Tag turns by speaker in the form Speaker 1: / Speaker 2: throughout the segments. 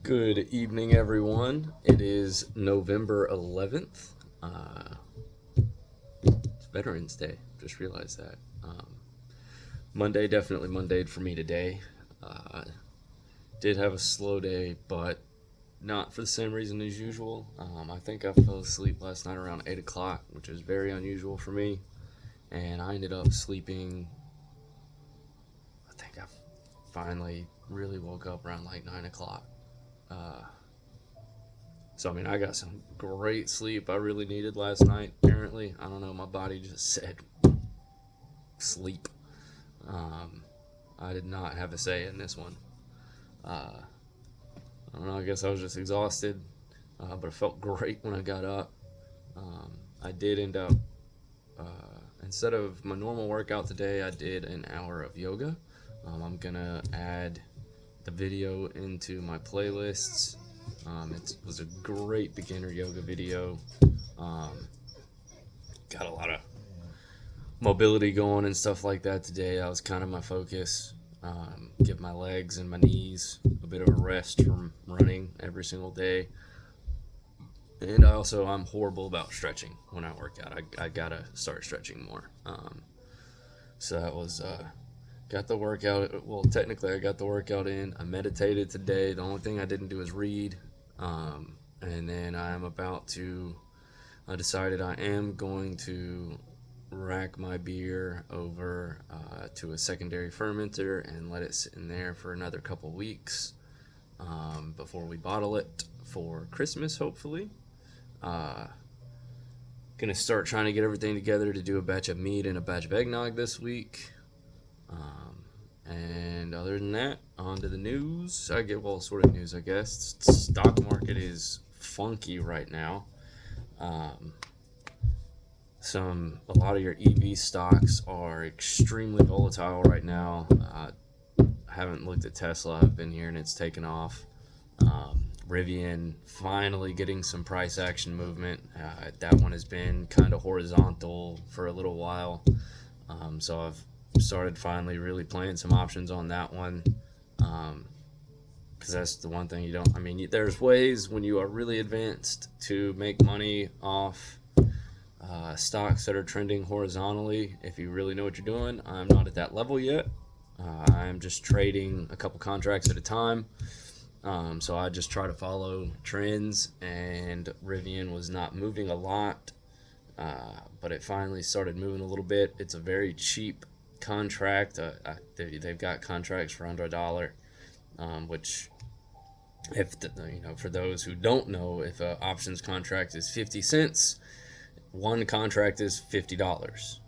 Speaker 1: Good evening, everyone. It is November 11th. It's Veterans Day. Just realized that. Monday, definitely Mondayed for me today. Uh, did have a slow day, but not for the same reason as usual. I think I fell asleep last night around 8 o'clock, which is very unusual for me. And I ended up sleeping. I think I finally really woke up around like 9 o'clock. Uh, So I got some great sleep I really needed last night. Apparently, I don't know. My body just said sleep. Um, I did not have a say in this one. Uh, I don't know. I guess I was just exhausted, but it felt great when I got up. I did end up instead of my normal workout today, I did an hour of yoga. I'm gonna add the video into my playlists. It was a great beginner yoga video. Um, got a lot of mobility going and stuff like that today. That was kind of my focus. Give my legs and my knees a bit of a rest from running every single day. And I'm horrible about stretching when I work out. I gotta start stretching more. So that was got the workout. Well, technically, I got the workout in. I meditated today. The only thing I didn't do is read. And then I am about to. I decided I am going to rack my beer over to a secondary fermenter and let it sit in there for another couple weeks before we bottle it for Christmas, hopefully. Uh, gonna start trying to get everything together to do a batch of mead and a batch of eggnog this week. And other than that, on to the news. Sort of news, I guess. The stock market is funky right now. Um, a lot of your EV stocks are extremely volatile right now. I haven't looked at Tesla. I've been here and it's taken off. Rivian finally getting some price action movement. That one has been kind of horizontal for a little while. So I've started finally really playing some options on that one. Because that's the one thing you don't. There's ways when you are really advanced to make money off stocks that are trending horizontally if you really know what you're doing. I'm not at that level yet. I'm just trading a couple contracts at a time. So I just try to follow trends, and Rivian was not moving a lot, but it finally started moving a little bit. It's a very cheap contract. They've got contracts for under $1, which, for those who don't know, if an options contract is 50 cents, one contract is $50.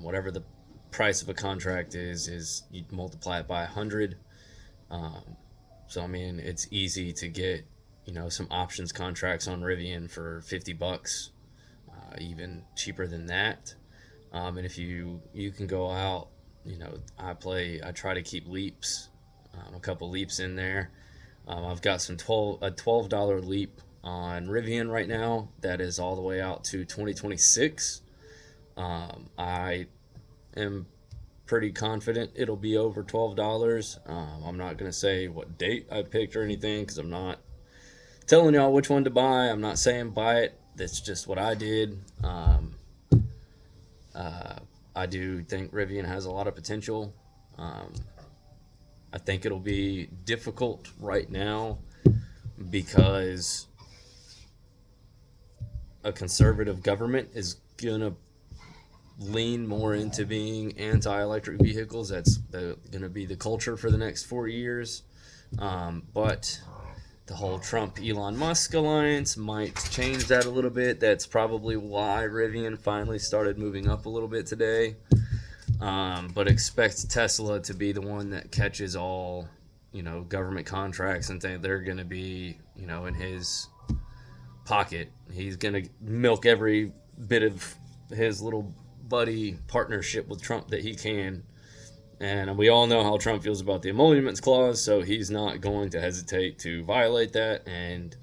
Speaker 1: Whatever the price of a contract is you multiply it by 100. It's easy to get some options contracts on Rivian for $50, even cheaper than that. And if you can go out, I try to keep leaps, a couple leaps in there. I've got a $12 leap on Rivian right now that is all the way out to 2026. I am pretty confident it'll be over $12. I'm not going to say what date I picked or anything because I'm not telling y'all which one to buy. I'm not saying buy it. That's just what I did. I do think Rivian has a lot of potential. I think it'll be difficult right now because a conservative government is going to lean more into being anti-electric vehicles. That's going to be the culture for the next 4 years. But the whole Trump-Elon Musk alliance might change that a little bit. That's probably why Rivian finally started moving up a little bit today. But expect Tesla to be the one that catches all, government contracts and think they're going to be, in his pocket. He's going to milk every bit of his little buddy partnership with Trump that he can. And we all know how Trump feels about the emoluments clause, so he's not going to hesitate to violate that. And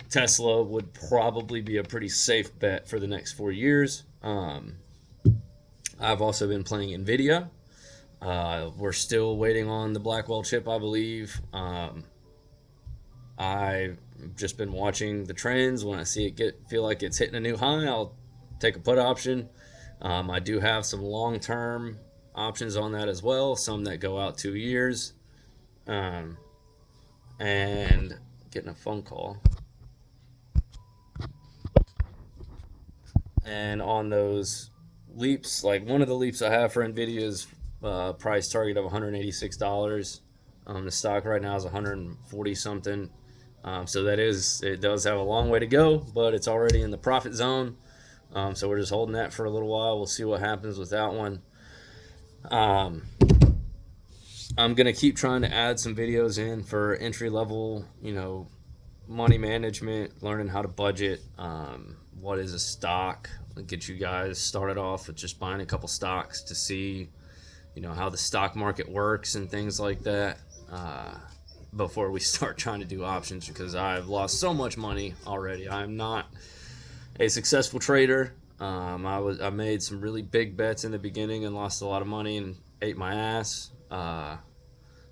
Speaker 1: Tesla would probably be a pretty safe bet for the next 4 years. I've also been playing NVIDIA. We're still waiting on the Blackwell chip, I believe. I've just been watching the trends. When I see it feel like it's hitting a new high, I'll take a put option. I do have some long term options on that as well, some that go out 2 years. Um, and getting a phone call. And on those leaps, like one of the leaps I have for Nvidia is price target of $186. The stock right now is 140 something. So it does have a long way to go, but it's already in the profit zone. So we're just holding that for a little while. We'll see what happens with that one. I'm gonna keep trying to add some videos in for entry level, money management, learning how to budget. What is a stock? I'll get you guys started off with just buying a couple stocks to see, how the stock market works and things like that. Before we start trying to do options, because I've lost so much money already. I'm not a successful trader. I made some really big bets in the beginning and lost a lot of money and ate my ass.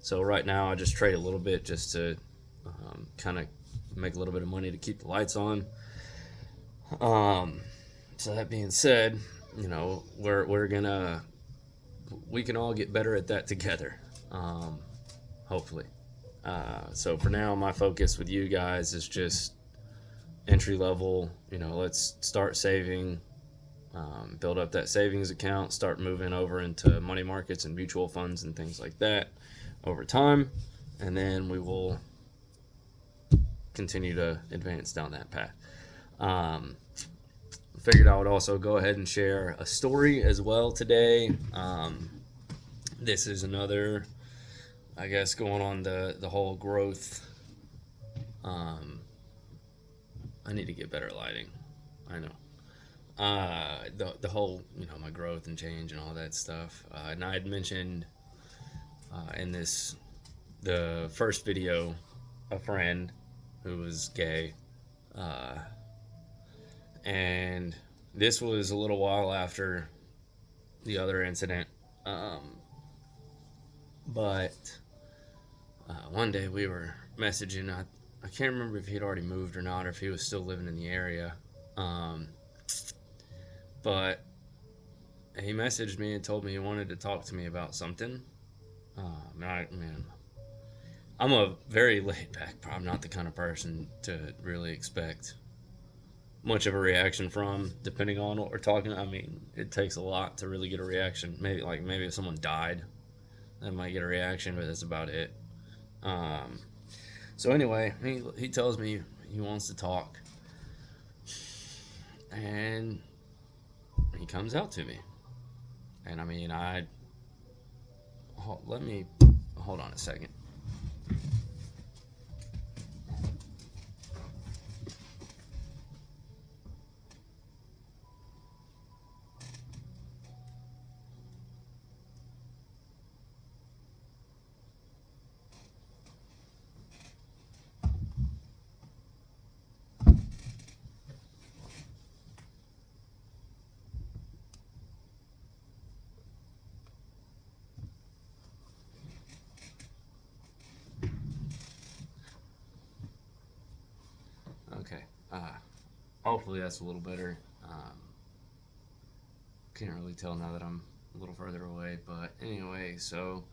Speaker 1: So right now I just trade a little bit just to kind of make a little bit of money to keep the lights on. So that being said, we can all get better at that together. Hopefully. So for now, my focus with you guys is just entry level. Let's start saving, build up that savings account, start moving over into money markets and mutual funds and things like that over time, and then we will continue to advance down that path. Figured I would also go ahead and share a story as well today. This is another, I guess, going on the whole growth. I need to get better at lighting. I know. The whole, my growth and change and all that stuff. And I had mentioned in the first video, a friend who was gay. And this was a little while after the other incident. But one day we were messaging. I can't remember if he'd already moved or not, or if he was still living in the area. But he messaged me and told me he wanted to talk to me about something. I'm a very laid back. I'm not the kind of person to really expect much of a reaction from, depending on what we're talking. It takes a lot to really get a reaction. Maybe if someone died, I might get a reaction, but that's about it. So anyway, he tells me he wants to talk, and he comes out to me, and let me hold on a second. Okay. Hopefully that's a little better. Can't really tell now that I'm a little further away. But anyway, so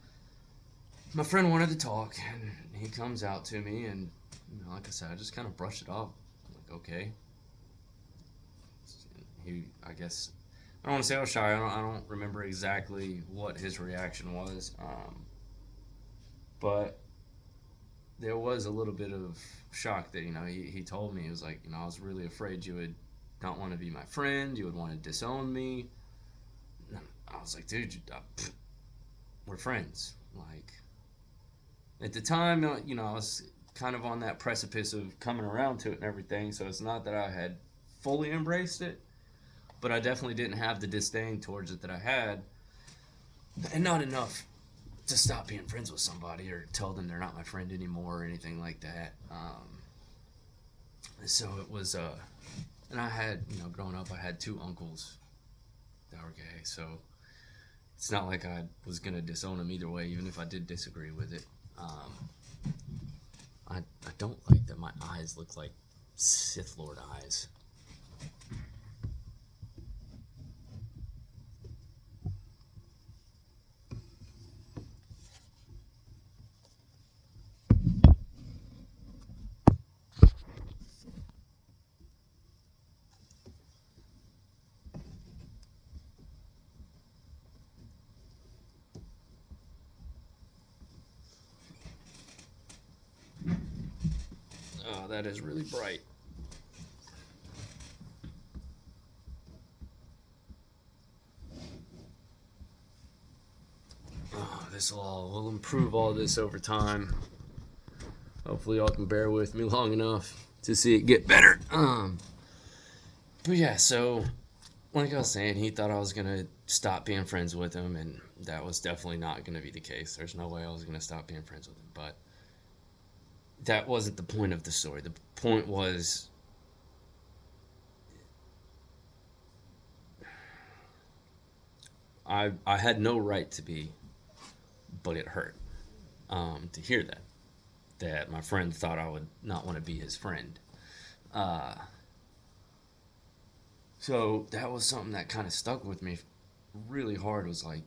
Speaker 1: my friend wanted to talk, and he comes out to me, and like I said, I just kind of brushed it off. I'm like, okay. I guess I don't want to say I was shy. I don't remember exactly what his reaction was. But there was a little bit of shock that, he told me, he was like, I was really afraid you would not want to be my friend, you would want to disown me. And I was like, dude, we're friends. Like, at the time, I was kind of on that precipice of coming around to it and everything, so it's not that I had fully embraced it, but I definitely didn't have the disdain towards it that I had, and not enough to stop being friends with somebody or tell them they're not my friend anymore or anything like that. So it was, and I had, growing up, I had 2 uncles that were gay, so it's not like I was going to disown them either way, even if I did disagree with it. I don't like my eyes look like Sith Lord eyes. Oh, that is really bright. Oh, we'll improve all this over time. Hopefully y'all can bear with me long enough to see it get better. But yeah, so like I was saying, he thought I was gonna stop being friends with him, and that was definitely not gonna be the case. There's no way I was gonna stop being friends with him, but that wasn't the point of the story. The point was I had no right to be, but it hurt to hear that my friend thought I would not want to be his friend. Uh, so that was something that kind of stuck with me really hard. Was like,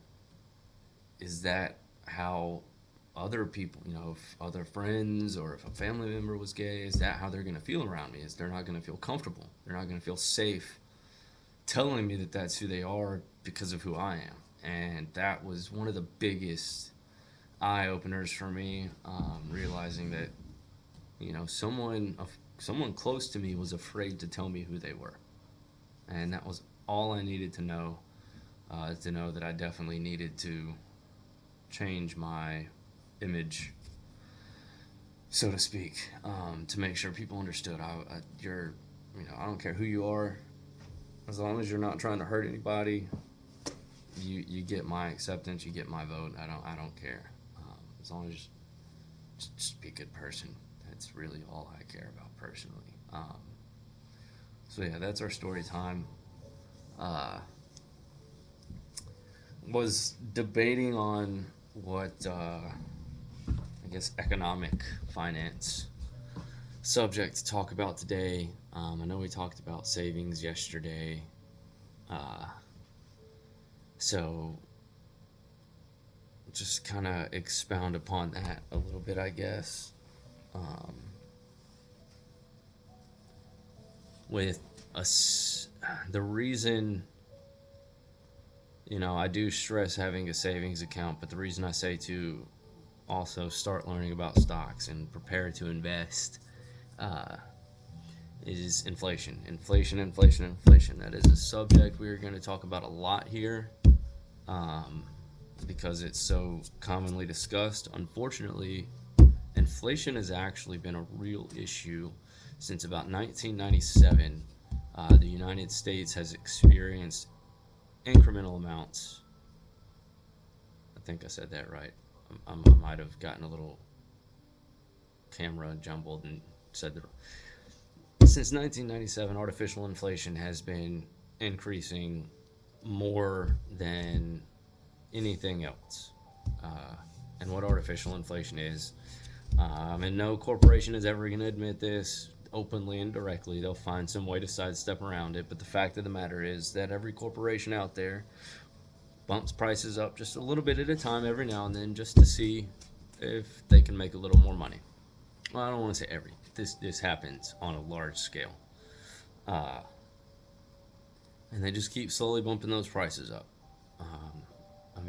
Speaker 1: is that how other people, if other friends or if a family member was gay, is that how they're going to feel around me? Is they're not going to feel comfortable? They're not going to feel safe telling me that that's who they are because of who I am. And that was one of the biggest eye openers for me, realizing that someone close to me was afraid to tell me who they were, and that was all I needed to know that I definitely needed to change my image, so to speak, to make sure people understood I don't care who you are, as long as you're not trying to hurt anybody. You get my acceptance, you get my vote. I don't care. As long as you just be a good person. That's really all I care about personally. So yeah, that's our story time. Was debating on what I guess economic finance subject to talk about today. I know we talked about savings yesterday. So just kind of expound upon that a little bit, I guess. Um, with us, the reason, I do stress having a savings account, but the reason I say to also start learning about stocks and prepare to invest uh, is inflation. Inflation. That is a subject we're going to talk about a lot here, because it's so commonly discussed. Unfortunately, inflation has actually been a real issue since about 1997. The United States has experienced incremental amounts. I think I said that right. I might have gotten a little camera jumbled and said that. Since 1997, artificial inflation has been increasing more than anything else. And what artificial inflation is, and no corporation is ever going to admit this openly and directly. They'll find some way to sidestep around it. But the fact of the matter is that every corporation out there bumps prices up just a little bit at a time every now and then, just to see if they can make a little more money. Well, I don't want to say every. This happens on a large scale. And they just keep slowly bumping those prices up.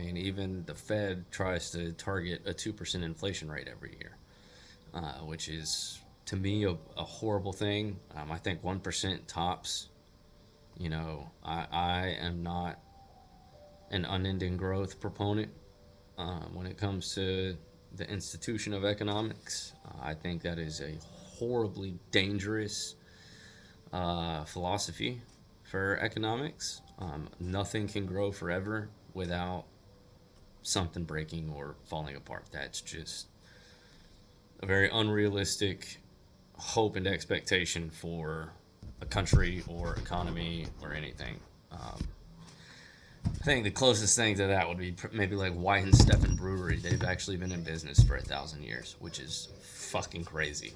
Speaker 1: Even the Fed tries to target a 2% inflation rate every year, which is, to me, a horrible thing. I think 1% tops. I am not an unending growth proponent when it comes to the institution of economics. I think that is a horribly dangerous philosophy for economics. Nothing can grow forever without something breaking or falling apart. That's just a very unrealistic hope and expectation for a country or economy or anything. I think the closest thing to that would be maybe like Weihenstephan Brewery. They've actually been in business for 1,000 years, which is fucking crazy.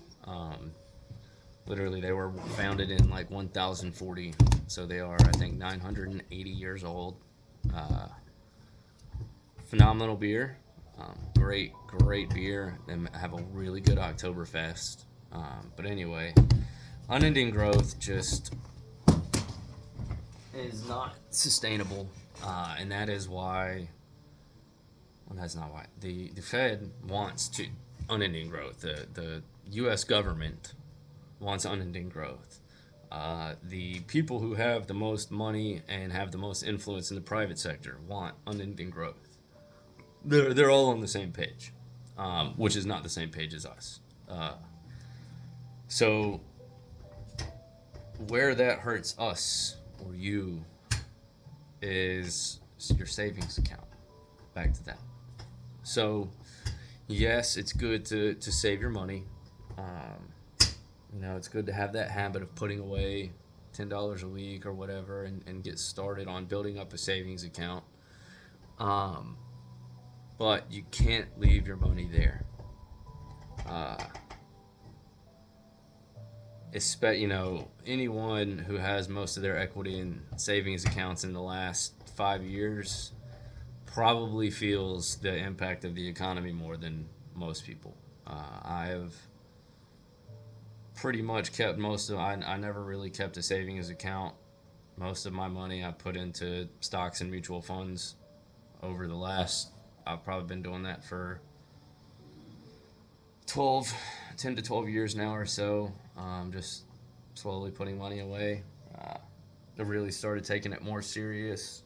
Speaker 1: Literally, they were founded in like 1040, so they are, I think, 980 years old. Uh, Phenomenal beer, great beer. They have a really good Oktoberfest. But anyway, Unending Growth just is not sustainable, and that is why. Well, that's not why the Fed wants to unending growth. The U.S. government wants unending growth. The people who have the most money and have the most influence in the private sector want unending growth. They're all on the same page, which is not the same page as us. So where that hurts us or you is your savings account. Back to that. So yes, it's good to save your money. It's good to have that habit of putting away $10 a week or whatever, and get started on building up a savings account. Um, but you can't leave your money there. Uh, anyone who has most of their equity in savings accounts in the last 5 years probably feels the impact of the economy more than most people. I have pretty much kept I never really kept a savings account. Most of my money I put into stocks and mutual funds over the last, I've probably been doing that for 10 to 12 years now or so. Just slowly putting money away. I really started taking it more serious.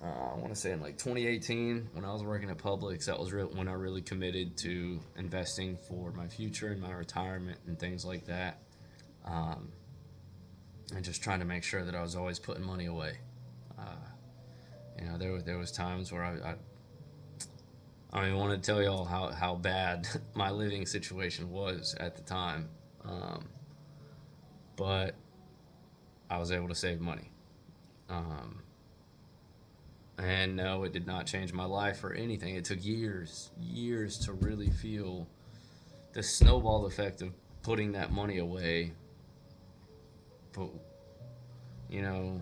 Speaker 1: I want to say in like 2018 when I was working at Publix. That was when I really committed to investing for my future and my retirement and things like that. Um, and just trying to make sure that I was always putting money away. There was times where I don't even want to tell y'all how bad my living situation was at the time. But I was able to save money. Um, and no, it did not change my life or anything. It took years to really feel the snowball effect of putting that money away. But, you know,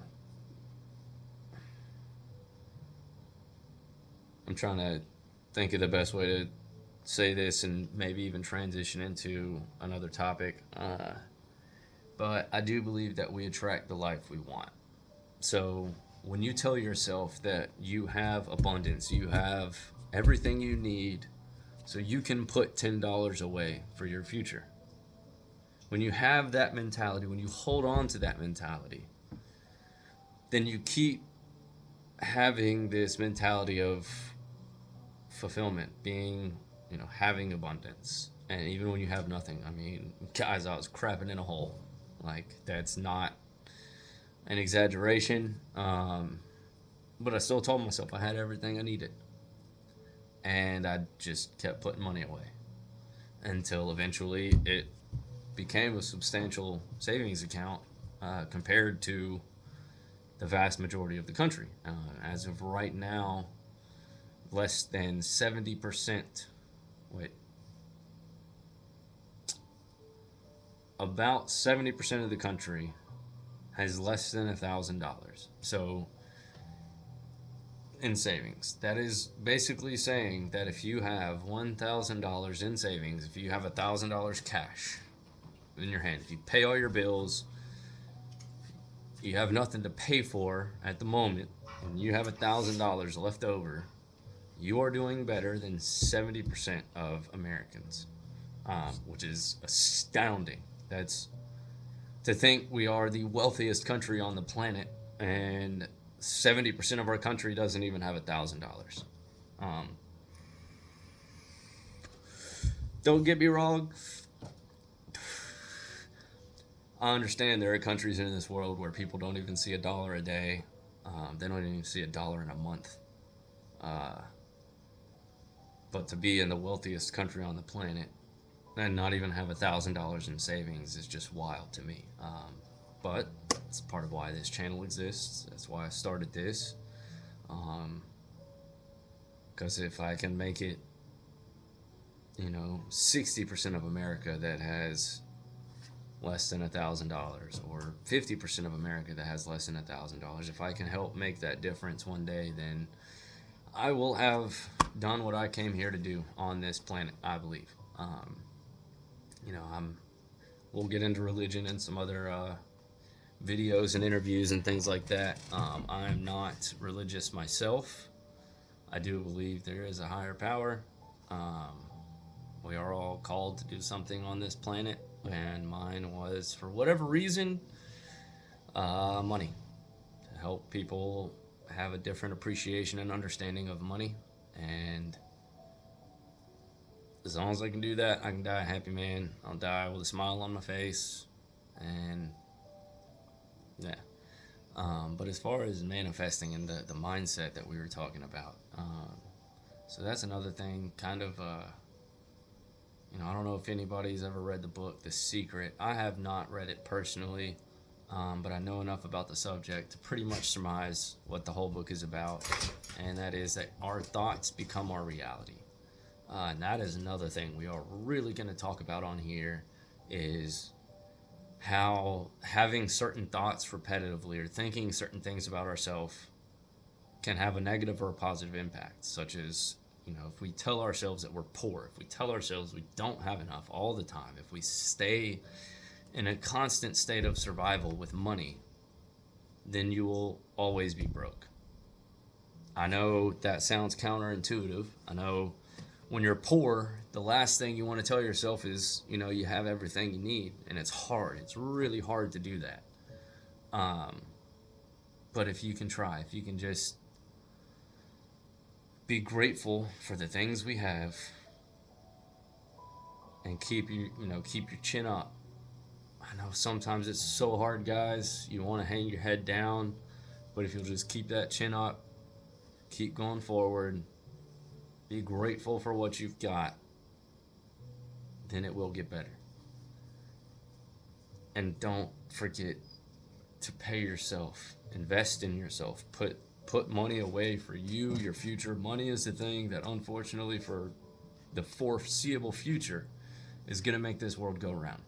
Speaker 1: I'm trying to think of the best way to say this and maybe even transition into another topic. But I do believe that we attract the life we want. So when you tell yourself that you have abundance, you have everything you need, so you can put $10 away for your future. When you have that mentality, when you hold on to that mentality, then you keep having this mentality of fulfillment, having abundance. And even when you have nothing, I mean, guys, I was crapping in a hole. Like, that's not an exaggeration. But I still told myself I had everything I needed. And I just kept putting money away until eventually it became a substantial savings account compared to the vast majority of the country. As of right now, less than 70%, about 70% of the country has less than $1,000. So in savings, that is basically saying that if you have $1,000 in savings, if you have $1,000 cash in your hand, if you pay all your bills, you have nothing to pay for at the moment, and you have $1,000 left over, you are doing better than 70% of Americans, which is astounding. That's to think we are the wealthiest country on the planet, and 70% of our country doesn't even have $1,000. Don't get me wrong. I understand there are countries in this world where people don't even see $1 a day. They don't even see $1 in a month. But to be in the wealthiest country on the planet and not even have $1,000 in savings is just wild to me. But it's part of why this channel exists. That's why I started this. Because if I can make it, 60% of America that has less than $1,000, or 50% of America that has less than $1,000. If I can help make that difference one day, then I will have done what I came here to do on this planet, I believe. You know, we'll get into religion and some other videos and interviews and things like that. I'm not religious myself. I do believe there is a higher power. We are all called to do something on this planet, and mine was, for whatever reason, money. To help people have a different appreciation and understanding of money. And as long as I can do that, I can die a happy man. I'll die with a smile on my face. And yeah. But as far as manifesting and the mindset that we were talking about, so that's another thing, kind of, you know, I don't know if anybody's ever read the book The Secret. I have not read it personally, but I know enough about the subject to pretty much surmise what the whole book is about, and that is that our thoughts become our reality. And that is another thing we are really going to talk about on here, is how having certain thoughts repetitively or thinking certain things about ourselves can have a negative or a positive impact, such as, you know, if we tell ourselves that we're poor, if we tell ourselves we don't have enough all the time, if we stay in a constant state of survival with money, then you will always be broke. I know that sounds counterintuitive. I know when you're poor, the last thing you want to tell yourself is, you know, you have everything you need, and it's hard. It's really hard to do that. But if you can try, if you can just be grateful for the things we have and keep your chin up. I know sometimes it's so hard, guys. You want to hang your head down, but if you'll just keep that chin up, keep going forward, be grateful for what you've got, then it will get better. And don't forget to pay yourself, invest in yourself, put money away for you, your future. Money is the thing that, unfortunately, for the foreseeable future, is going to make this world go round.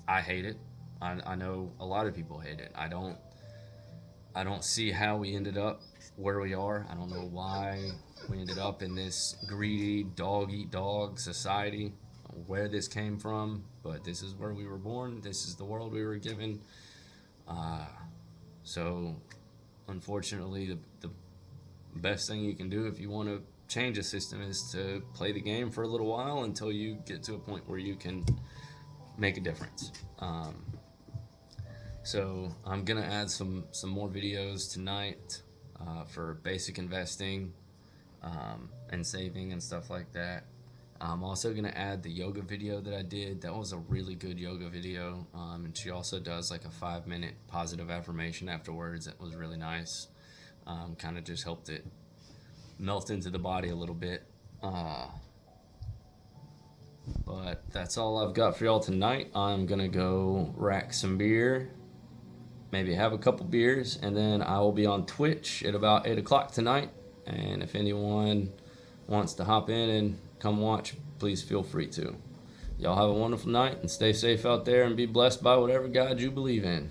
Speaker 1: I hate it. I know a lot of people hate it. I don't see how we ended up where we are. I don't know why we ended up in this greedy, dog-eat-dog society, where this came from, but this is where we were born. This is the world we were given. So, unfortunately, the best thing you can do if you want to change a system is to play the game for a little while until you get to a point where you can make a difference. So I'm gonna add some more videos tonight for basic investing and saving and stuff like that. I'm also gonna add the yoga video that I did. That was a really good yoga video, and she also does like a 5-minute positive affirmation afterwards. That was really nice. Kind of just helped it melt into the body a little bit. But that's all I've got for y'all tonight. I'm gonna go rack some beer, maybe have a couple beers, and then I will be on Twitch at about 8 o'clock tonight. And if anyone wants to hop in and come watch, please feel free to. Y'all have a wonderful night and stay safe out there and be blessed by whatever God you believe in.